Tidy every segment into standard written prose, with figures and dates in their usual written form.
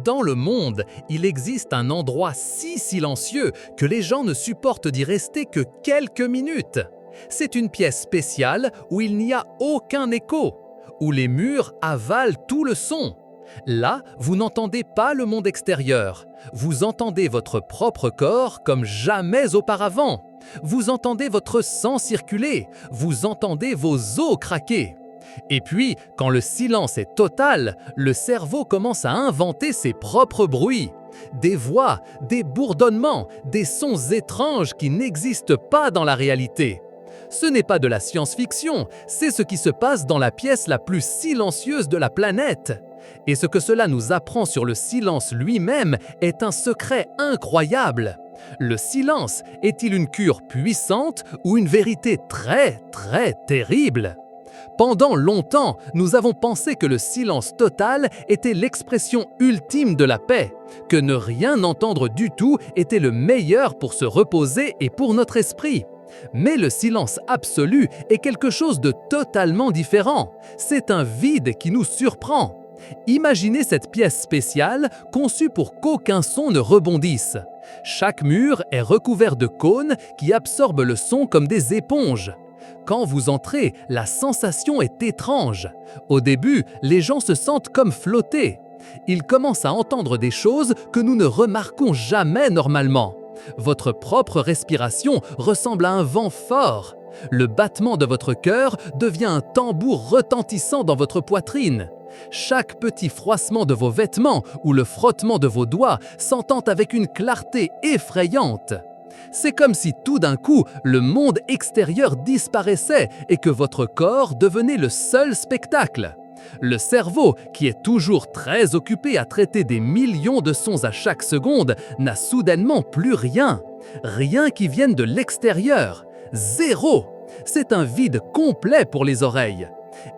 Dans le monde, il existe un endroit si silencieux que les gens ne supportent d'y rester que quelques minutes. C'est une pièce spéciale où il n'y a aucun écho, où les murs avalent tout le son. Là, vous n'entendez pas le monde extérieur. Vous entendez votre propre corps comme jamais auparavant. Vous entendez votre sang circuler. Vous entendez vos os craquer. Et puis, quand le silence est total, le cerveau commence à inventer ses propres bruits. Des voix, des bourdonnements, des sons étranges qui n'existent pas dans la réalité. Ce n'est pas de la science-fiction, c'est ce qui se passe dans la pièce la plus silencieuse de la planète. Et ce que cela nous apprend sur le silence lui-même est un secret incroyable. Le silence est-il une cure puissante ou une vérité très terrible ? Pendant longtemps, nous avons pensé que le silence total était l'expression ultime de la paix, que ne rien entendre du tout était le meilleur pour se reposer et pour notre esprit. Mais le silence absolu est quelque chose de totalement différent. C'est un vide qui nous surprend. Imaginez cette pièce spéciale conçue pour qu'aucun son ne rebondisse. Chaque mur est recouvert de cônes qui absorbent le son comme des éponges. Quand vous entrez, la sensation est étrange. Au début, les gens se sentent comme flottés. Ils commencent à entendre des choses que nous ne remarquons jamais normalement. Votre propre respiration ressemble à un vent fort. Le battement de votre cœur devient un tambour retentissant dans votre poitrine. Chaque petit froissement de vos vêtements ou le frottement de vos doigts s'entend avec une clarté effrayante. C'est comme si tout d'un coup, le monde extérieur disparaissait et que votre corps devenait le seul spectacle. Le cerveau, qui est toujours très occupé à traiter des millions de sons à chaque seconde, n'a soudainement plus rien. Rien qui vienne de l'extérieur. Zéro. C'est un vide complet pour les oreilles.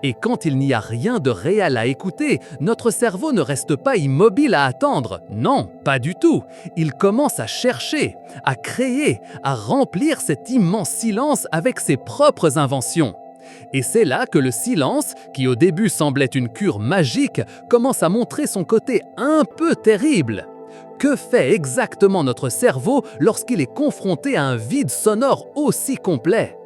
Et quand il n'y a rien de réel à écouter, notre cerveau ne reste pas immobile à attendre. Non, pas du tout. Il commence à chercher, à créer, à remplir cet immense silence avec ses propres inventions. Et c'est là que le silence, qui au début semblait une cure magique, commence à montrer son côté un peu terrible. Que fait exactement notre cerveau lorsqu'il est confronté à un vide sonore aussi complet ?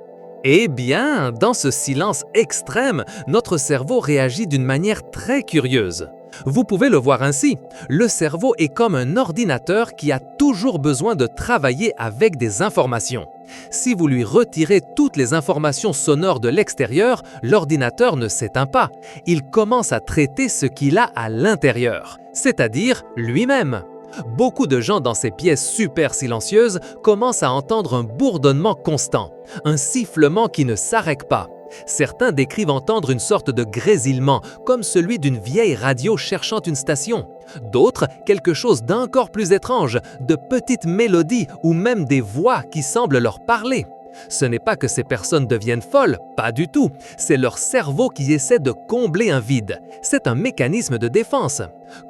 Eh bien, dans ce silence extrême, notre cerveau réagit d'une manière très curieuse. Vous pouvez le voir ainsi, le cerveau est comme un ordinateur qui a toujours besoin de travailler avec des informations. Si vous lui retirez toutes les informations sonores de l'extérieur, l'ordinateur ne s'éteint pas. Il commence à traiter ce qu'il a à l'intérieur, c'est-à-dire lui-même. Beaucoup de gens dans ces pièces super silencieuses commencent à entendre un bourdonnement constant, un sifflement qui ne s'arrête pas. Certains décrivent entendre une sorte de grésillement, comme celui d'une vieille radio cherchant une station. D'autres, quelque chose d'encore plus étrange, de petites mélodies ou même des voix qui semblent leur parler. Ce n'est pas que ces personnes deviennent folles, pas du tout. C'est leur cerveau qui essaie de combler un vide. C'est un mécanisme de défense.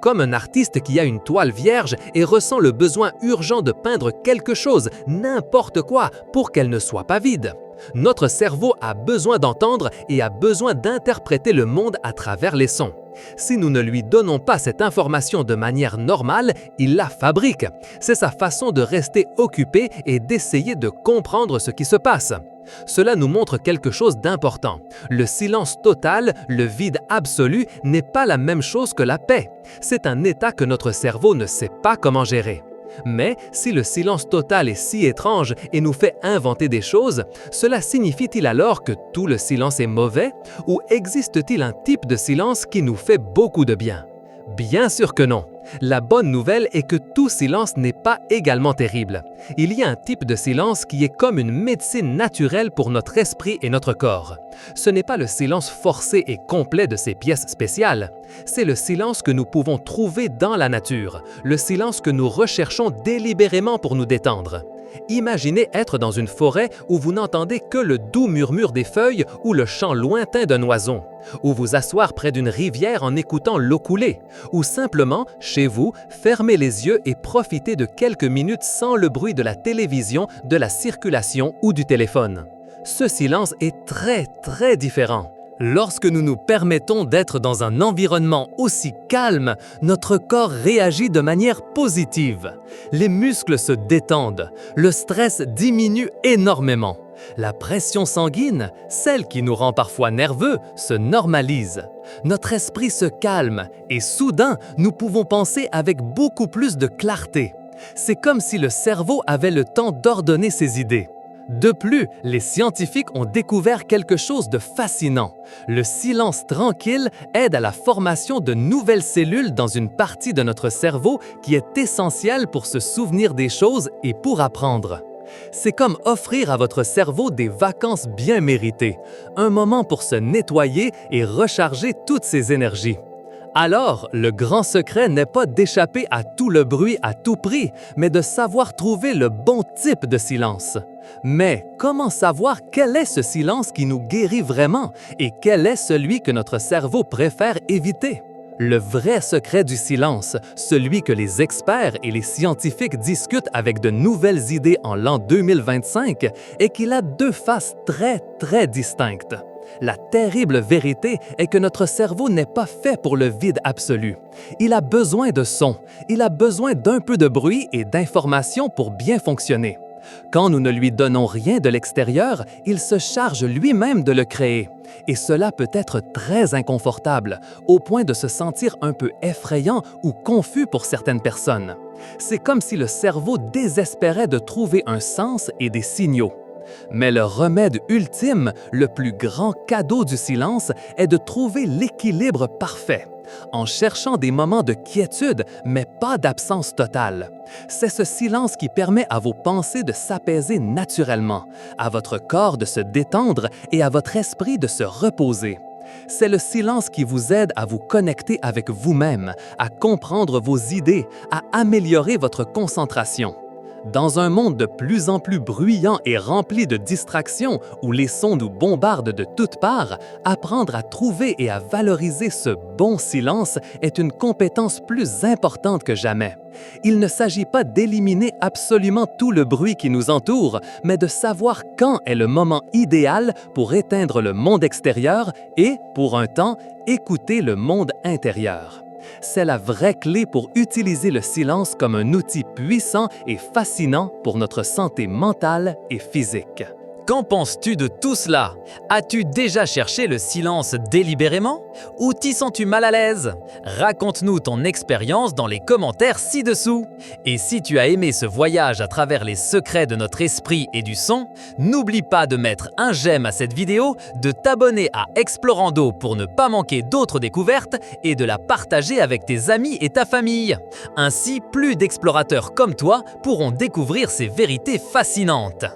Comme un artiste qui a une toile vierge et ressent le besoin urgent de peindre quelque chose, n'importe quoi, pour qu'elle ne soit pas vide. Notre cerveau a besoin d'entendre et a besoin d'interpréter le monde à travers les sons. Si nous ne lui donnons pas cette information de manière normale, il la fabrique. C'est sa façon de rester occupé et d'essayer de comprendre ce qui se passe. Cela nous montre quelque chose d'important. Le silence total, le vide absolu, n'est pas la même chose que la paix. C'est un état que notre cerveau ne sait pas comment gérer. Mais si le silence total est si étrange et nous fait inventer des choses, cela signifie-t-il alors que tout le silence est mauvais? Ou existe-t-il un type de silence qui nous fait beaucoup de bien? Bien sûr que non. La bonne nouvelle est que tout silence n'est pas également terrible. Il y a un type de silence qui est comme une médecine naturelle pour notre esprit et notre corps. Ce n'est pas le silence forcé et complet de ces pièces spéciales. C'est le silence que nous pouvons trouver dans la nature, le silence que nous recherchons délibérément pour nous détendre. Imaginez être dans une forêt où vous n'entendez que le doux murmure des feuilles ou le chant lointain d'un oiseau, ou vous asseoir près d'une rivière en écoutant l'eau couler, ou simplement, chez vous, fermer les yeux et profiter de quelques minutes sans le bruit de la télévision, de la circulation ou du téléphone. Ce silence est très différent. Lorsque nous nous permettons d'être dans un environnement aussi calme, notre corps réagit de manière positive. Les muscles se détendent, le stress diminue énormément. La pression sanguine, celle qui nous rend parfois nerveux, se normalise. Notre esprit se calme et soudain, nous pouvons penser avec beaucoup plus de clarté. C'est comme si le cerveau avait le temps d'ordonner ses idées. De plus, les scientifiques ont découvert quelque chose de fascinant. Le silence tranquille aide à la formation de nouvelles cellules dans une partie de notre cerveau qui est essentielle pour se souvenir des choses et pour apprendre. C'est comme offrir à votre cerveau des vacances bien méritées, un moment pour se nettoyer et recharger toutes ses énergies. Alors, le grand secret n'est pas d'échapper à tout le bruit à tout prix, mais de savoir trouver le bon type de silence. Mais comment savoir quel est ce silence qui nous guérit vraiment et quel est celui que notre cerveau préfère éviter? Le vrai secret du silence, celui que les experts et les scientifiques discutent avec de nouvelles idées en l'an 2025, est qu'il a deux faces très distinctes. La terrible vérité est que notre cerveau n'est pas fait pour le vide absolu. Il a besoin de son, il a besoin d'un peu de bruit et d'informations pour bien fonctionner. Quand nous ne lui donnons rien de l'extérieur, il se charge lui-même de le créer. Et cela peut être très inconfortable, au point de se sentir un peu effrayant ou confus pour certaines personnes. C'est comme si le cerveau désespérait de trouver un sens et des signaux. Mais le remède ultime, le plus grand cadeau du silence, est de trouver l'équilibre parfait, en cherchant des moments de quiétude, mais pas d'absence totale. C'est ce silence qui permet à vos pensées de s'apaiser naturellement, à votre corps de se détendre et à votre esprit de se reposer. C'est le silence qui vous aide à vous connecter avec vous-même, à comprendre vos idées, à améliorer votre concentration. Dans un monde de plus en plus bruyant et rempli de distractions où les sons nous bombardent de toutes parts, apprendre à trouver et à valoriser ce bon silence est une compétence plus importante que jamais. Il ne s'agit pas d'éliminer absolument tout le bruit qui nous entoure, mais de savoir quand est le moment idéal pour éteindre le monde extérieur et, pour un temps, écouter le monde intérieur. C'est la vraie clé pour utiliser le silence comme un outil puissant et fascinant pour notre santé mentale et physique. Qu'en penses-tu de tout cela? As-tu déjà cherché le silence délibérément? Ou t'y sens-tu mal à l'aise? Raconte-nous ton expérience dans les commentaires ci-dessous. Et si tu as aimé ce voyage à travers les secrets de notre esprit et du son, n'oublie pas de mettre un j'aime à cette vidéo, de t'abonner à Explorando pour ne pas manquer d'autres découvertes et de la partager avec tes amis et ta famille. Ainsi, plus d'explorateurs comme toi pourront découvrir ces vérités fascinantes.